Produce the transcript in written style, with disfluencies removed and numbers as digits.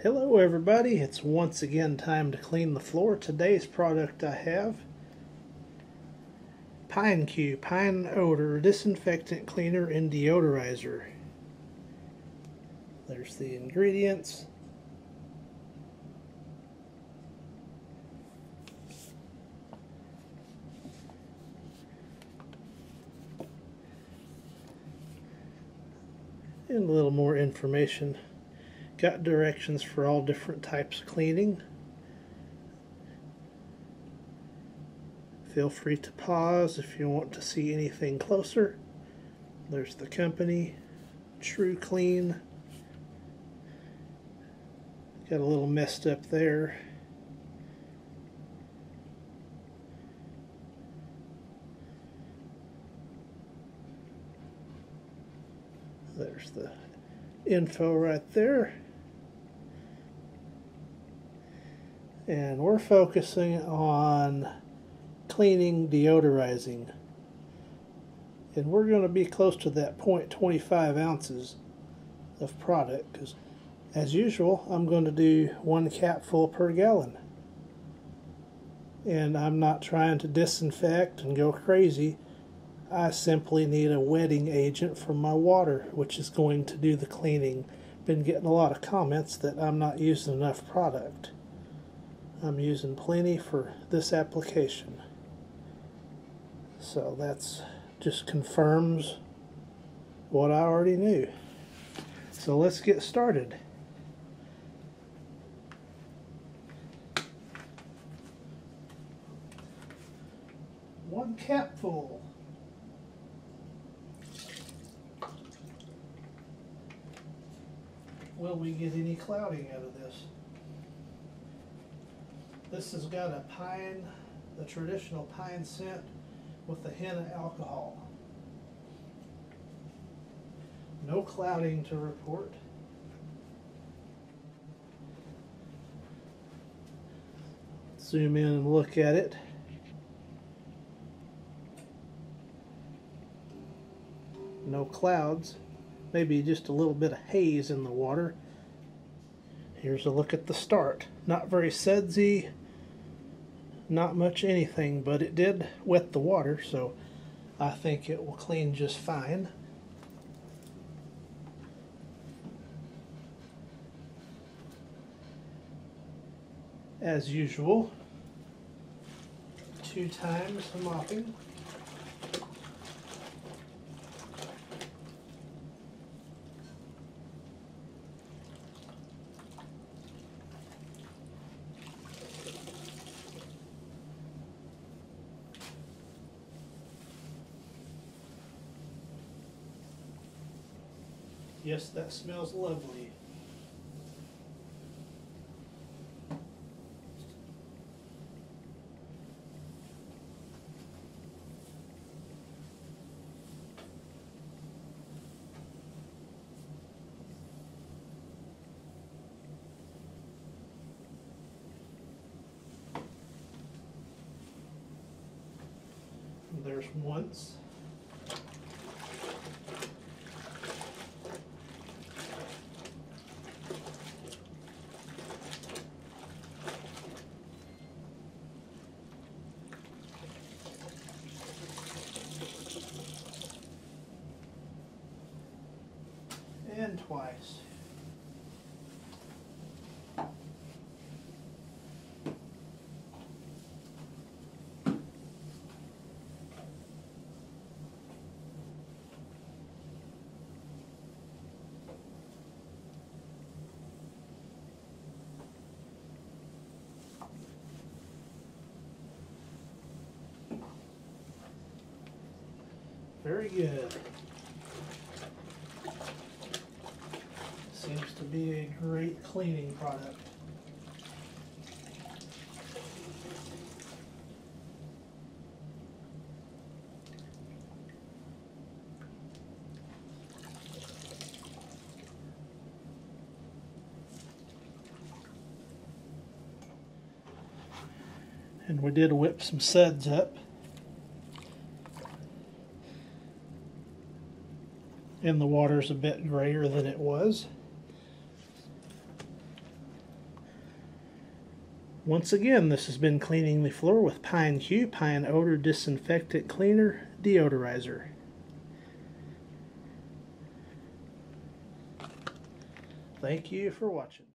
Hello everybody, it's once again time to clean the floor. Today's product I have Pine Q Pine Odor Disinfectant Cleaner and Deodorizer. There's the ingredients. And a little more information. Got directions for all different types of cleaning. Feel free to pause if you want to see anything closer. There's the company, True Clean. Got a little messed up there. There's the info right there. And we're focusing on cleaning, deodorizing. And we're going to be close to that 0.25 ounces of product because, as usual, I'm going to do 1 capful per gallon. And I'm not trying to disinfect and go crazy. I simply need a wetting agent from my water, which is going to do the cleaning. Been getting a lot of comments that I'm not using enough product. I'm using plenty for this application. So that's just confirms what I already knew. So let's get started. One capful. Will we get any clouding out of this? This has got a pine, the traditional pine scent with a hint of alcohol. No clouding to report. Zoom in and look at it. No clouds. Maybe just a little bit of haze in the water. Here's a look at the start. Not very sudsy, not much anything, but it did wet the water, so I think it will clean just fine. As usual, 2 times the mopping. Yes, that smells lovely. There's once. And twice. Very good. Seems to be a great cleaning product. And we did whip some suds up. And the water's a bit grayer than it was. Once again, this has been Cleaning the Floor with Pine Q Pine Odor Disinfectant Cleaner Deodorizer. Thank you for watching.